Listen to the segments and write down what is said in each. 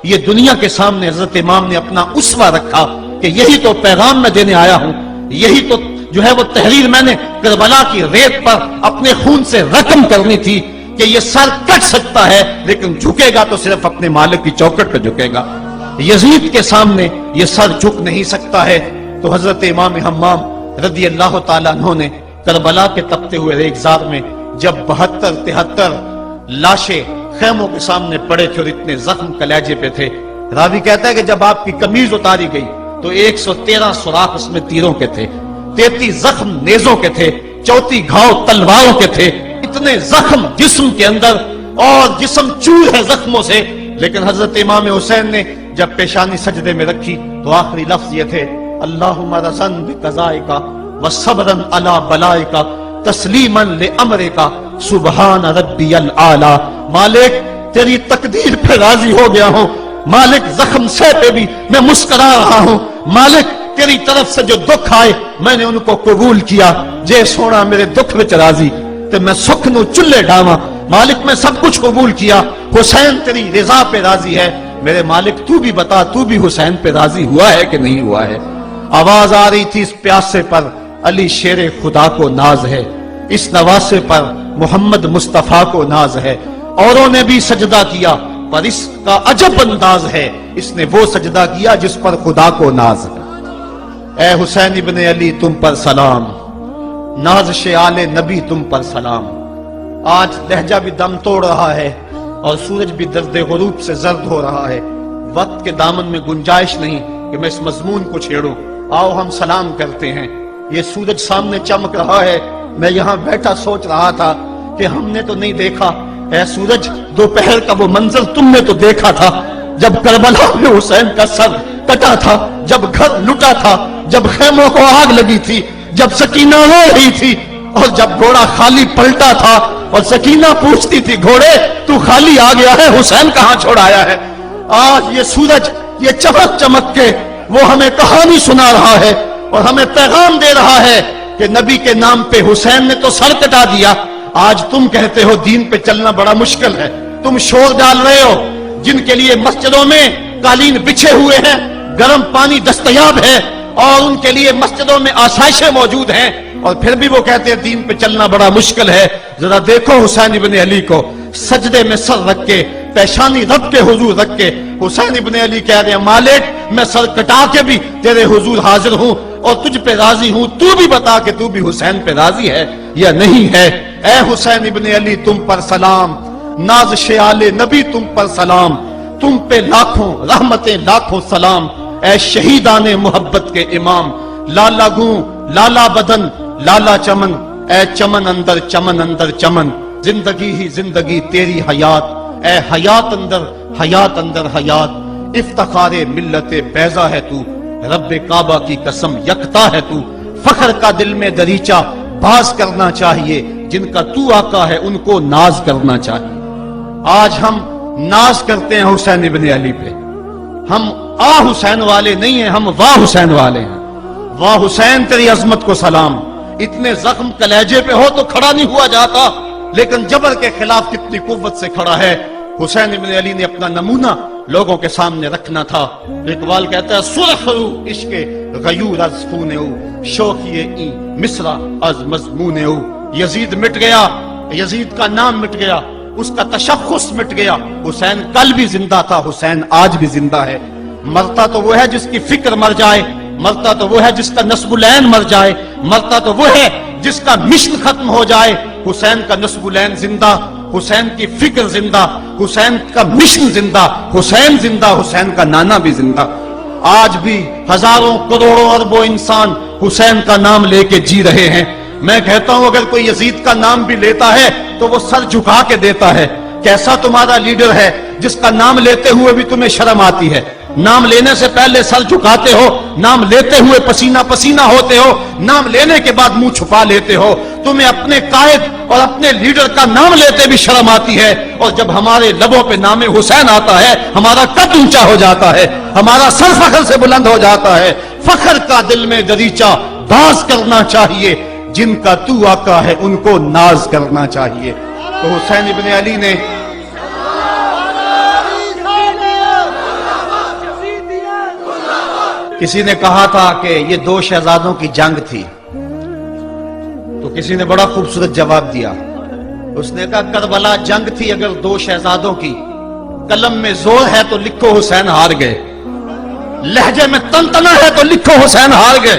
یہ دنیا کے سامنے حضرت امام نے اپنا اسوہ رکھا کہ یہی تو پیغام میں دینے آیا ہوں، یہی تو جو ہے وہ تحریر میں نے کربلا کی ریت پر اپنے خون سے رقم کرنی تھی کہ یہ سر کٹ سکتا ہے لیکن جھکے گا تو صرف اپنے مالک کی چوکٹ پہ جھکے گا، یزید کے سامنے یہ سر جھک نہیں سکتا ہے۔ تو حضرت امام حمام رضی اللہ تعالیٰ عنہ نے کربلا کے تپتے ہوئے ریگزار میں جب 72-73 لاشیں خیموں کے سامنے پڑے تھے اور اتنے زخم کلیجے پہ تھے، راوی کہتا ہے کہ جب آپ کی قمیض اتاری گئی تو 113 سوراخ اس میں تیروں کے تھے، 33 زخم نیزوں کے تھے، 34 گھاؤ تلواروں کے تھے، اتنے زخم جسم کے اندر اور جسم چور ہے زخموں سے۔ لیکن حضرت امام حسین نے جب پیشانی سجدے میں رکھی تو آخری لفظ یہ تھے، اللہم رضن بقضائک وصبرن علی بلائک تسلیما لامرک سبحان ربی الاعلی۔ مالک تیری تقدیر پہ راضی ہو گیا ہوں، مالک زخم سے پہ بھی میں مسکرا رہا ہوں، مالک تیری طرف سے جو دکھ آئے میں نے ان کو قبول کیا، جے سونا میرے دکھ وچ راضی تو میں سکھ نو چلے ڈاواں، مالک میں سب کچھ قبول کیا، حسین تیری رضا پہ راضی ہے، میرے مالک تو بھی بتا تو بھی حسین پہ راضی ہوا ہے کہ نہیں ہوا ہے۔ آواز آ رہی تھی اس پیاسے پر علی شیر خدا کو ناز ہے، اس نواسے پر محمد مصطفیٰ کو ناز ہے، اوروں نے بھی سجدہ کیا پر اس کا عجب انداز ہے، اس نے وہ سجدہ کیا جس پر خدا کو ناز ہے۔ اے حسین ابن علی تم پر سلام، نازش آل نبی تم پر سلام۔ آج لہجہ بھی دم توڑ رہا ہے اور سورج بھی درد غروب سے زرد ہو رہا ہے، وقت کے دامن میں گنجائش نہیں کہ میں اس مضمون کو چھیڑوں، آؤ ہم سلام کرتے ہیں۔ یہ سورج سامنے چمک رہا ہے، میں یہاں بیٹھا سوچ رہا تھا کہ ہم نے تو نہیں دیکھا، اے سورج دوپہر کا وہ منظر تم نے تو دیکھا تھا جب کربلا میں حسین کا سر کٹا تھا، جب گھر لٹا تھا، جب خیموں کو آگ لگی تھی، جب سکینہ رو رہی تھی اور جب گھوڑا خالی پلٹا تھا اور سکینہ پوچھتی تھی گھوڑے تو خالی آ گیا ہے، حسین کہاں چھوڑ آیا ہے۔ آج یہ سورج یہ چمک چمک کے وہ ہمیں کہانی سنا رہا ہے اور ہمیں پیغام دے رہا ہے کہ نبی کے نام پہ حسین نے تو سر کٹا دیا، آج تم کہتے ہو دین پہ چلنا بڑا مشکل ہے، تم شور ڈال رہے ہو، جن کے لیے مسجدوں میں قالین بچھے ہوئے ہیں، گرم پانی دستیاب ہے اور ان کے لیے مسجدوں میں آسائشیں موجود ہیں، اور پھر بھی وہ کہتے ہیں دین پہ چلنا بڑا مشکل ہے۔ ذرا دیکھو حسین ابن علی کو سجدے میں سر رکھ کے، پیشانی رب کے حضور رکھ کے حسین ابن علی کہہ رہے ہیں مالک میں سر کٹا کے بھی تیرے حضور حاضر ہوں اور تجھ پہ راضی ہوں، تو بھی بتا کہ تو بھی حسین پہ راضی ہے یا نہیں ہے۔ اے حسین ابن علی تم پر سلام، نازش آل نبی تم پر سلام، تم پہ لاکھوں رحمتیں لاکھوں سلام، اے شہیدان محبت کے امام، لالا گوں لالا بدن لالا چمن، اے چمن اندر چمن اندر چمن، زندگی ہی زندگی تیری حیات، اے حیات اندر حیات، افتخار ملت بیضا ہے تو، رب کعبہ کی قسم یکتا ہے تو، فخر کا دل میں دریچہ باز کرنا چاہیے، جن کا تو آقا ہے ان کو ناز کرنا چاہیے۔ آج ہم ناز کرتے ہیں حسین ابن علی پہ، ہم آ حسین والے نہیں ہیں، ہم واہ حسین والے ہیں۔ واہ حسین تیری عظمت کو سلام، اتنے زخم کلیجے پہ ہو تو کھڑا نہیں ہوا جاتا، لیکن جبر کے خلاف کتنی قوت سے کھڑا ہے۔ حسین ابن علی نے اپنا نمونہ لوگوں کے سامنے رکھنا تھا۔ اقبال کہتا ہے سرخ رو عشق غیور از خون او، شوخی این مصرع از مضمون او۔ یزید مٹ گیا، یزید کا نام مٹ گیا، اس کا تشخص مٹ گیا، حسین کل بھی زندہ تھا، حسین آج بھی زندہ ہے۔ مرتا تو وہ ہے جس کی فکر مر جائے، مرتا تو وہ ہے جس کا نسب العین مر جائے، مرتا تو وہ ہے جس کا مشن ختم ہو جائے۔ حسین کا نسب العین زندہ، حسین کی فکر زندہ، حسین کا مشن زندہ، حسین زندہ، حسین کا نانا بھی زندہ۔ آج بھی ہزاروں کروڑوں اربوں انسان حسین کا نام لے کے جی رہے ہیں۔ میں کہتا ہوں اگر کوئی یزید کا نام بھی لیتا ہے تو وہ سر جھکا کے دیتا ہے۔ کیسا تمہارا لیڈر ہے جس کا نام لیتے ہوئے بھی تمہیں شرم آتی ہے؟ نام لینے سے پہلے سر جھکاتے ہو، نام لیتے ہوئے پسینہ پسینہ ہوتے ہو، نام لینے کے بعد منہ چھپا لیتے ہو۔ تمہیں اپنے قائد اور اپنے لیڈر کا نام لیتے بھی شرم آتی ہے، اور جب ہمارے لبوں پہ نام حسین آتا ہے ہمارا قد اونچا ہو جاتا ہے، ہمارا سر فخر سے بلند ہو جاتا ہے۔ فخر کا دل میں دریچہ باز کرنا چاہیے، جن کا تو آقا ہے ان کو ناز کرنا چاہیے۔ تو حسین ابن علی نے کسی نے کہا تھا کہ یہ دو شہزادوں کی جنگ تھی، تو کسی نے بڑا خوبصورت جواب دیا. اس نے کہا کربلا جنگ تھی اگر دو شہزادوں کی، قلم میں زور ہے تو لکھو حسین ہار گئے، لہجے میں تنتنا ہے تو لکھو حسین ہار گئے،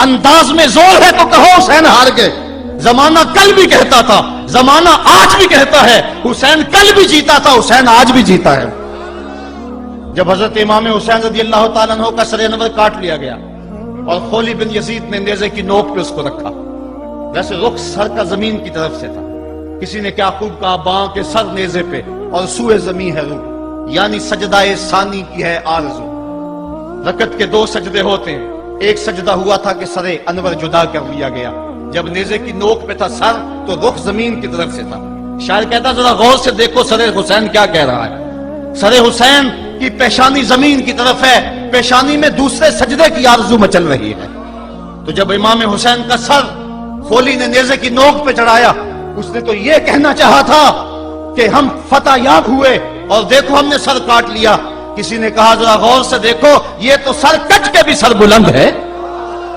انداز میں زور ہے تو کہو حسین ہار گئے. زمانہ کل بھی کہتا تھا، زمانہ آج بھی کہتا ہے، حسین کل بھی جیتا تھا، حسین آج بھی جیتا ہے. جب حضرت امام حسین رضی اللہ تعالیٰ عنہ کا سر انور کاٹ لیا گیا اور خولی بن یزید نے نیزے کی نوک پہ اس کو رکھا، ویسے رخ سر کا زمین کی طرف سے تھا. کسی نے کیا خوب کہا، باں کے سر نیزے پہ اور سوئے زمین ہے روح، یعنی سجدہ ثانی کی ہے آرزو. رکعت کے دو سجدے ہوتے ہیں، ایک سجدہ ہوا تھا کہ سر انور جدا کر لیا گیا، جب نیزے کی نوک پہ تھا سر تو رخ زمین کی طرف سے تھا. شاعر کہتا ذرا غور سے دیکھو سر حسین کیا کہہ رہا ہے. سر حسین کی پیشانی زمین کی طرف ہے، پیشانی میں دوسرے سجدے کی آرزو مچل رہی ہے. تو جب امام حسین کا سر خولی نے نیزے کی نوک پہ چڑھایا، اس نے تو یہ کہنا چاہا تھا کہ ہم فتح یاب ہوئے اور دیکھو ہم نے سر کاٹ لیا. کسی نے کہا ذرا غور سے دیکھو، یہ تو سر کٹ کے بھی سر بلند ہے،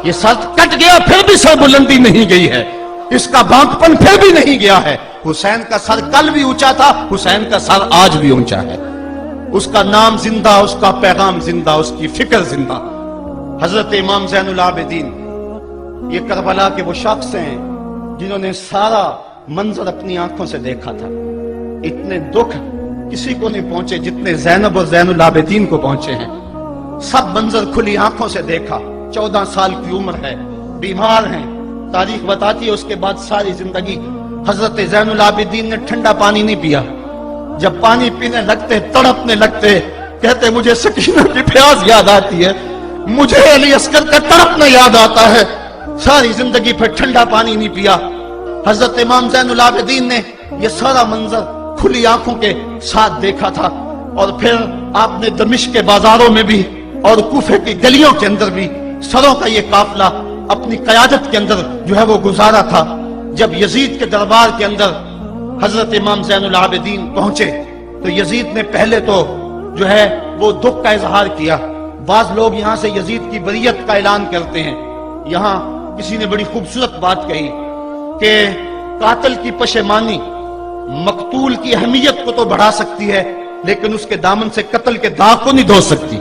یہ سر کٹ گیا پھر بھی سر بلندی نہیں گئی ہے، اس کا بانکپن پھر بھی نہیں گیا ہے. حسین کا سر کل بھی اونچا تھا، حسین کا سر آج بھی اونچا ہے. اس کا نام زندہ، اس کا پیغام زندہ، اس کی فکر زندہ. حضرت امام زین العابدین یہ کربلا کے وہ شخص ہیں جنہوں نے سارا منظر اپنی آنکھوں سے دیکھا تھا. اتنے دکھ کسی کو نہیں پہنچے جتنے زینب اور زین العابدین کو پہنچے ہیں. سب منظر کھلی آنکھوں سے دیکھا. 14 سال کی عمر ہے، بیمار ہیں. تاریخ بتاتی ہے اس کے بعد ساری زندگی حضرت زین العابدین نے ٹھنڈا پانی نہیں پیا. جب پانی پینے لگتے تڑپنے لگتے، کہتے مجھے سکینہ کی پیاس یاد آتی ہے، مجھے علی اصغر کا تڑپنا یاد آتا ہے. ساری زندگی پھر ٹھنڈا پانی نہیں پیا. حضرت امام زین العابدین نے یہ سارا منظر کھلی آنکھوں کے ساتھ دیکھا تھا. اور پھر آپ نے دمشق کے بازاروں میں بھی اور کوفے کی گلیوں کے اندر بھی سروں کا یہ قافلہ اپنی قیادت کے اندر جو ہے وہ گزارا تھا. جب یزید کے دربار کے اندر حضرت امام زین العابدین پہنچے تو یزید نے پہلے تو جو ہے وہ دکھ کا اظہار کیا. بعض لوگ یہاں سے یزید کی بریت کا اعلان کرتے ہیں. یہاں کسی نے بڑی خوبصورت بات کہی کہ قاتل کی پشیمانی مقتول کی اہمیت کو تو بڑھا سکتی ہے لیکن اس کے دامن سے قتل کے داغ کو نہیں دھو سکتی.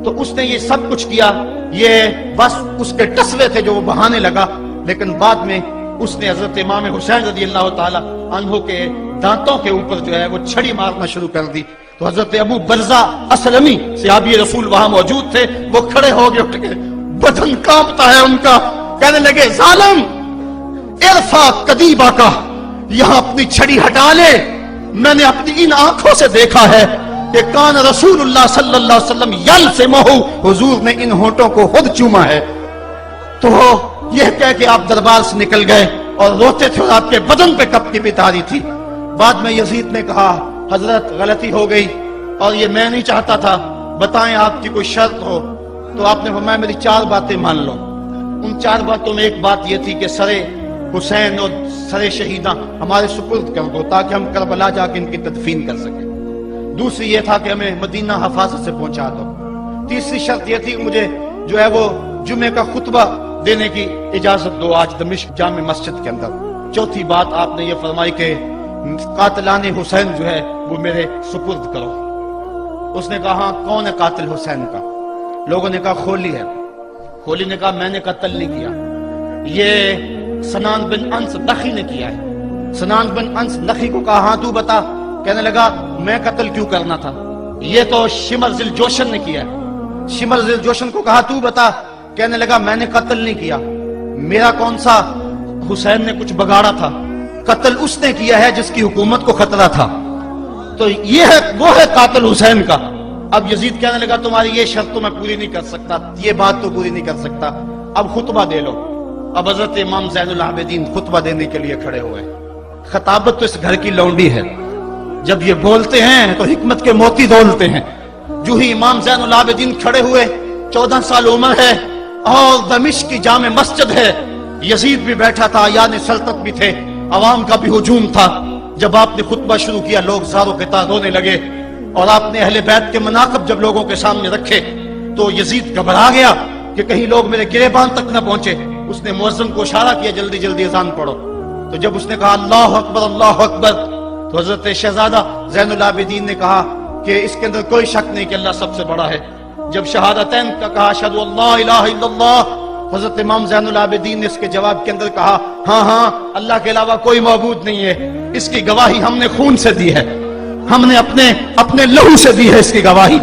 تو اس نے یہ سب کچھ کیا، یہ بس اس کے ٹسلے تھے جو وہ بہانے لگا. لیکن بعد میں اس نے حضرت امام حسین رضی اللہ تعالی عنہ کے دانتوں کے اوپر جو ہے وہ چھڑی مارنا شروع کر دی. تو حضرت ابو برزہ اسلمی صحابی رسول وہاں موجود تھے، وہ کھڑے ہو گئے، اٹھ گئے، بدن کانپتا ہے ان کا. کہنے لگے ظالم ارفع قدیبہ کا، یہاں اپنی چھڑی ہٹا لے. میں نے اپنی ان آنکھوں سے دیکھا ہے کہ کان رسول اللہ صلی اللہ علیہ وسلم یلسمہ، حضور نے ان ہونٹوں کو خود چوما ہے. تو یہ کہہ کہ آپ دربار سے نکل گئے اور روتے تھے اور آپ کے بدن پہ کپ کی بھی تاری تھی. بعد میں یزید نے کہا حضرت غلطی ہو گئی اور یہ میں نہیں چاہتا تھا، بتائیں آپ کی کوئی شرط ہو. تو آپ نے فرمایا میری 4 باتیں مان لو. ان 4 باتوں میں ایک بات یہ تھی کہ سر حسین اور سر شہیداں ہمارے سپرد کر دو تاکہ ہم کربلا جا کے ان کی تدفین کر سکیں. دوسری یہ تھا کہ ہمیں مدینہ حفاظت سے پہنچا دو. تیسری شرط یہ تھی کہ مجھے جو ہے وہ جمعے کا خطبہ دینے کی اجازت دو آج دمشق جامع مسجد کے اندر. چوتھی بات آپ نے یہ فرمائی کہ قاتلان حسین جو ہے وہ میرے سپرد کرو. اس نے کہا ہاں کون ہے قاتل حسین کا؟ لوگوں نے کہا خولی ہے. خولی نے کہا میں نے قتل نہیں کیا، یہ سنان بن انس نخی نے کیا ہے. سنان بن انس نخی کو کہا ہاں تو بتا. کہنے لگا میں قتل کیوں کرنا تھا، یہ تو شمر ذل جوشن نے کیا ہے. شمر ذل جوشن کو کہا تو بتا. کہنے لگا میں نے قتل نہیں کیا، میرا کون سا حسین نے کچھ بگاڑا تھا، قتل اس نے کیا ہے جس کی حکومت کو خطرہ تھا. تو یہ ہے وہ ہے قاتل حسین کا. اب یزید کہنے لگا تمہاری یہ شرط تو میں پوری نہیں کر سکتا، یہ بات تو پوری نہیں کر سکتا، اب خطبہ دے لو. اب حضرت امام زین العابدین خطبہ دینے کے لیے کھڑے ہوئے. خطابت تو اس گھر کی لونڈی ہے، جب یہ بولتے ہیں تو حکمت کے موتی دولتے ہیں. جو ہی امام زین العابدین کھڑے ہوئے، 14 سال عمر ہے اور دمشق کی جامع مسجد ہے. یزید بھی بیٹھا تھا، یعنی سلطنت بھی تھے، عوام کا بھی ہجوم تھا. جب آپ نے خطبہ شروع کیا لوگ زاروں کے تار رونے لگے اور آپ نے اہل بیت کے مناقب جب لوگوں کے سامنے رکھے تو یزید گھبرا گیا کہ کہیں لوگ میرے گریبان تک نہ پہنچے. اس نے مؤذن کو اشارہ کیا جلدی جلدی اذان پڑھو. تو جب اس نے کہا اللہ اکبر اللہ اکبر تو حضرت شہزادہ زین العابدین نے کہا کہ اس کے اندر کوئی شک نہیں کہ اللہ سب سے بڑا ہے. جب شہادتین کا کہا اشہد ان لا الہ الا اللہ, حضرت امام زین العابدین نے اس کے جواب کے اندر کہا ہاں ہاں اللہ کے علاوہ کوئی معبود نہیں ہے, اس کی گواہی ہم نے خون سے دی ہے, ہم نے اپنے لہو سے دی ہے اس کی گواہی.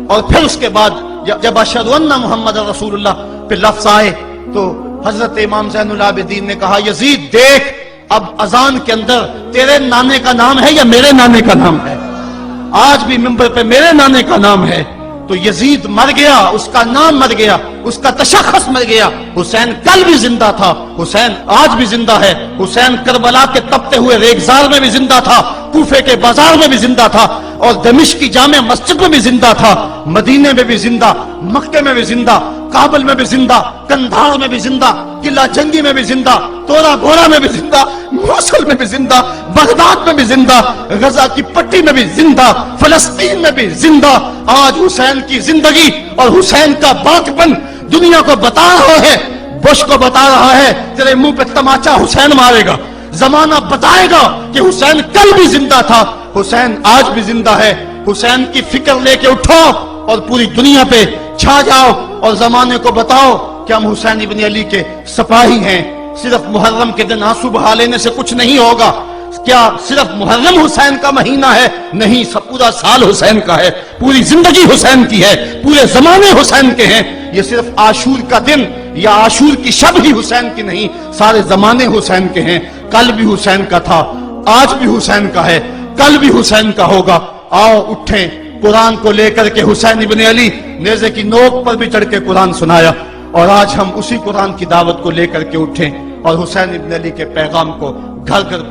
اور پھر اس کے بعد جب اشہد ان محمد رسول اللہ پہ لفظ آئے تو حضرت امام زین العابدین نے کہا یزید دیکھ اب اذان کے اندر تیرے نانے کا نام ہے یا میرے نانے کا نام ہے؟ آج بھی منبر پہ میرے نانے کا نام ہے. تو یزید مر گیا, اس کا نام مر گیا, اس کا تشخص مر گیا. حسین کل بھی زندہ تھا, حسین آج بھی زندہ ہے. حسین کربلا کے تپتے ہوئے ریگزار میں بھی زندہ تھا, کوفے کے بازار میں بھی زندہ تھا, اور دمشق کی جامع مسجد میں بھی زندہ تھا, مدینے میں بھی زندہ, مکے میں بھی زندہ, کابل میں بھی زندہ, کندھار میں بھی زندہ, قلعہ جنگی میں بھی زندہ, تورا گھوڑا میں بھی زندہ, موصل میں بھی زندہ, بغداد میں بھی زندہ, غزہ کی پٹی میں بھی زندہ, فلسطین میں بھی زندہ. آج حسین کی زندگی اور حسین کا باقپن دنیا کو بتا رہا ہے, بش کو بتا رہا ہے تیرے منہ پہ تماچا حسین مارے گا. زمانہ بتائے گا کہ حسین کل بھی زندہ تھا, حسین آج بھی زندہ ہے. حسین کی فکر لے کے اٹھو اور پوری دنیا پہ چھا جاؤ اور زمانے کو بتاؤ کہ ہم حسین ابن علی کے سپاہی ہیں. صرف محرم کے دن آنسو بہا لینے سے کچھ نہیں ہوگا. کیا صرف محرم حسین کا مہینہ ہے؟ نہیں, سب پورا سال حسین کا ہے, پوری زندگی حسین کی ہے, پورے زمانے حسین کے ہیں. یہ صرف عاشور کا دن یا عاشور کی شب ہی حسین کی نہیں, سارے زمانے حسین کے ہیں. کل بھی حسین کا تھا, آج بھی حسین کا ہے, کل بھی حسین کا ہوگا. آؤ اٹھیں, قرآن کو لے کر کے حسین ابن علی نیزے کی نوک پر بھی چڑھ کے قرآن سنایا, اور آج ہم اسی قرآن کی دعوت کو لے کر کے اٹھیں اور حسین ابن علی کے پیغام کو گھر گھر